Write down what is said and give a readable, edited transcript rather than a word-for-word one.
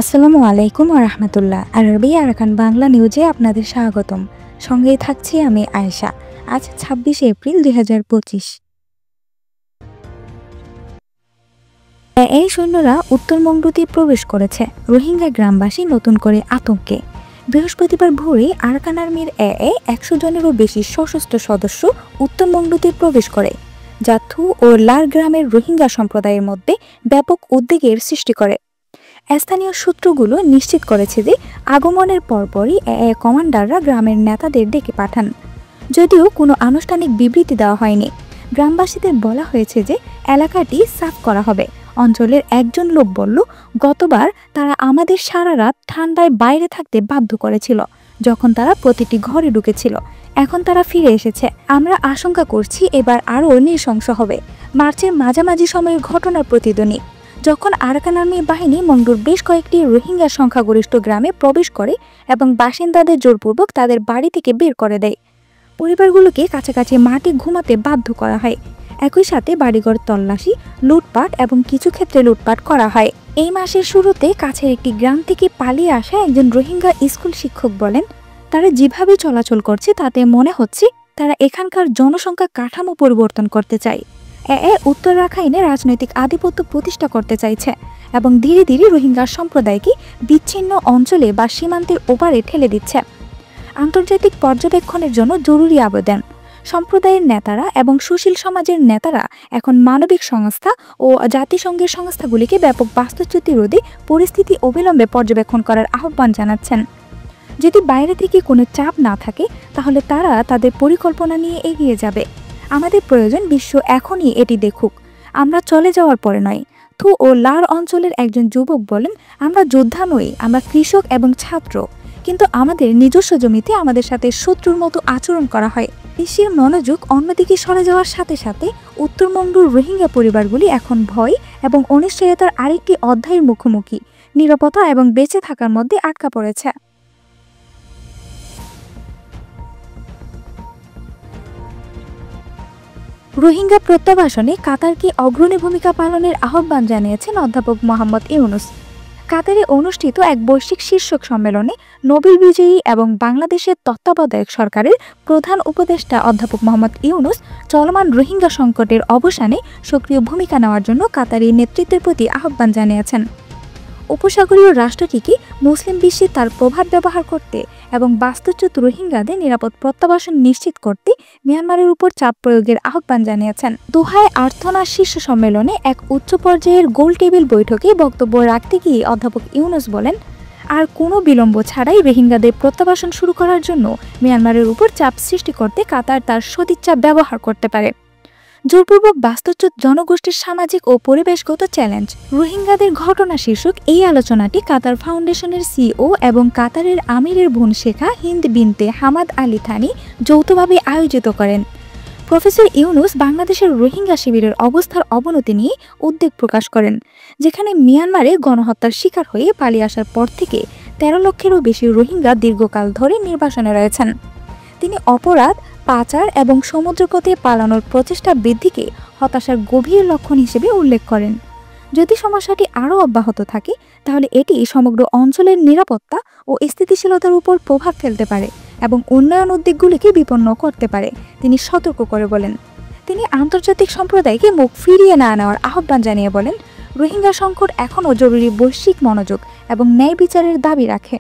আসসালামু আলাইকুম ওয়া রাহমাতুল্লাহ। আরবি আরাকান বাংলা নিউজে আপনাদের স্বাগতম। সঙ্গেই থাকছি আমি আয়েশা। আজ ২৬ এপ্রিল ২০২৫। এই সৈন্যরা উত্তর মংডুতে প্রবেশ করেছে। রোহিঙ্গা গ্রামবাসী নতুন করে আতঙ্কে। বৃহস্পতিবার ভোরে আরাকান আর্মির ১০০ জনেরও বেশি সশস্ত্র সদস্য উত্তর মংডুতে প্রবেশ করে, যা থু ও লার গ্রামের রোহিঙ্গা সম্প্রদায়ের মধ্যে ব্যাপক উদ্বেগের সৃষ্টি করে। স্থানীয় সূত্রগুলো নিশ্চিত করেছে যে আগমনের পরপরই কমান্ডাররা গ্রামের নেতাদের ডেকে পাঠান। যদিও কোনো আনুষ্ঠানিক বিবৃতি দেওয়া হয়নি। গ্রামবাসীদের বলা হয়েছে যে এলাকাটি সাফ করা হবে। অঞ্চলের একজন লোক বলল, গতবার তারা আমাদের সারা রাত ঠান্ডায় বাইরে থাকতে বাধ্য করেছিল যখন তারা প্রতিটি ঘরে ঢুকেছিল। এখন তারা ফিরে এসেছে। আমরা আশঙ্কা করছি এবার আরও নৃশংস হবে। মার্চের মাঝামাঝি সময়ের ঘটনার প্রতিধ্বনি, যখন আরাকান আর্মি বাহিনী মংডুর বেশ কয়েকটি রোহিঙ্গা সংখ্যাগরিষ্ঠ গ্রামে প্রবেশ করে এবং বাসিন্দাদের জোরপূর্বক তাদের বাড়ি থেকে বের করে দেয়। পরিবারগুলোকে কাছাকাছি মাঠে ঘুমাতে বাধ্য করা হয়। একই সাথে বাড়িঘর তল্লাশি, লুটপাট এবং কিছু ক্ষেত্রে লুটপাট করা হয়। এই মাসের শুরুতে কাছের একটি গ্রাম থেকে পালিয়ে আসা একজন রোহিঙ্গা স্কুল শিক্ষক বলেন, তারা যেভাবে চলাচল করছে তাতে মনে হচ্ছে তারা এখানকার জনসংখ্যা কাঠামো পরিবর্তন করতে চায়। উত্তর রাখাইনে রাজনৈতিক আধিপত্য প্রতিষ্ঠা করতে চাইছে এবং ধীরে ধীরে রোহিঙ্গা সম্প্রদায়কে বিচ্ছিন্ন অঞ্চলে বা সীমান্তের ওপারে ঠেলে দিচ্ছে। আন্তর্জাতিক পর্যবেক্ষণের জন্য জরুরি আবেদন। সম্প্রদায়ের নেতারা এবং সুশীল সমাজের নেতারা এখন মানবিক সংস্থা ও জাতিসংঘের সংস্থাগুলিকে ব্যাপক বাস্তুচ্যুতি রোধে পরিস্থিতি অবিলম্বে পর্যবেক্ষণ করার আহ্বান জানাচ্ছেন। যদি বাইরে থেকে কোনো চাপ না থাকে তাহলে তারা তাদের পরিকল্পনা নিয়ে এগিয়ে যাবে। আমাদের প্রয়োজন বিশ্ব এখনই এটি দেখুক, আমরা চলে যাওয়ার পরে নয়। থু ও লার অঞ্চলের একজন যুবক বলেন, আমরা যোদ্ধা নই, আমরা কৃষক এবং ছাত্র, কিন্তু আমাদের নিজস্ব জমিতে আমাদের সাথে শত্রুর মতো আচরণ করা হয়। বিশ্বের মনোযোগ অন্যদিকে সরে যাওয়ার সাথে সাথে উত্তর মংডুর রোহিঙ্গা পরিবারগুলি এখন ভয় এবং অনিশ্চয়তার আরেকটি অধ্যায়ের মুখোমুখি। নিরাপত্তা এবং বেঁচে থাকার মধ্যে আটকা পড়েছে। রোহিঙ্গা প্রত্যাবাসনে কাতারকে অগ্রণী ভূমিকা পালনের আহ্বান জানিয়েছেন অধ্যাপক মোহাম্মদ ইউনুস। কাতারে অনুষ্ঠিত এক বৈশ্বিক শীর্ষক সম্মেলনে নোবেল বিজয়ী এবং বাংলাদেশের তত্ত্বাবধায়ক সরকারের প্রধান উপদেষ্টা অধ্যাপক মোহাম্মদ ইউনুস চলমান রোহিঙ্গা সংকটের অবসানে সক্রিয় ভূমিকা নেওয়ার জন্য কাতারি নেতৃত্বের প্রতি আহ্বান জানিয়েছেন। উপসাগরীয় রাষ্ট্রটিকে মুসলিম বিশ্বে তার প্রভাব ব্যবহার করতে এবং বাস্তুচ্যুত রোহিঙ্গাদের নিরাপদ প্রত্যাবাসন নিশ্চিত করতে মিয়ানমারের উপর চাপ প্রয়োগের আহ্বান জানিয়েছেন। দোহায় আর্থনা শীর্ষ সম্মেলনে এক উচ্চ পর্যায়ের গোল টেবিল বৈঠকে বক্তব্য রাখতে গিয়ে অধ্যাপক ইউনুস বলেন, আর কোনো বিলম্ব ছাড়াই রোহিঙ্গাদের প্রত্যাবাসন শুরু করার জন্য মিয়ানমারের উপর চাপ সৃষ্টি করতে কাতার তার সদিচ্ছা ব্যবহার করতে পারে। জোরপূর্বক বাস্তুচ্যুত জনগোষ্ঠীর সামাজিক ও পরিবেশগত চ্যালেঞ্জ, রোহিঙ্গাদের ঘটনা শীর্ষক এই আলোচনাটি কাতার ফাউন্ডেশনের সিও এবং কাতারের আমিরের বোন শেখা হিন্দ বিনতে হামাদ আলী থানি যৌথভাবে আয়োজিত করেন। প্রফেসর ইউনুস বাংলাদেশের রোহিঙ্গা শিবিরের অবস্থার অবনতি নিয়ে উদ্বেগ প্রকাশ করেন, যেখানে মিয়ানমারে গণহত্যার শিকার হয়ে পালিয়ে আসার পর থেকে ১৩ লক্ষেরও বেশি রোহিঙ্গা দীর্ঘকাল ধরে নির্বাসনে রয়েছেন। তিনি অপরাধ, পাচার এবং সমুদ্রপথে পালানোর প্রচেষ্টা বৃদ্ধিকে হতাশার গভীর লক্ষণ হিসেবে উল্লেখ করেন। যদি সমস্যাটি আরও অব্যাহত থাকে তাহলে এটি সমগ্র অঞ্চলের নিরাপত্তা ও স্থিতিশীলতার উপর প্রভাব ফেলতে পারে এবং উন্নয়ন উদ্যোগগুলিকে বিপন্ন করতে পারে, তিনি সতর্ক করে বলেন। তিনি আন্তর্জাতিক সম্প্রদায়কে মুখ ফিরিয়ে না নেওয়ার আহ্বান জানিয়ে বলেন, রোহিঙ্গা সংকট এখনও জরুরি বৈশ্বিক মনোযোগ এবং ন্যায় বিচারের দাবি রাখে।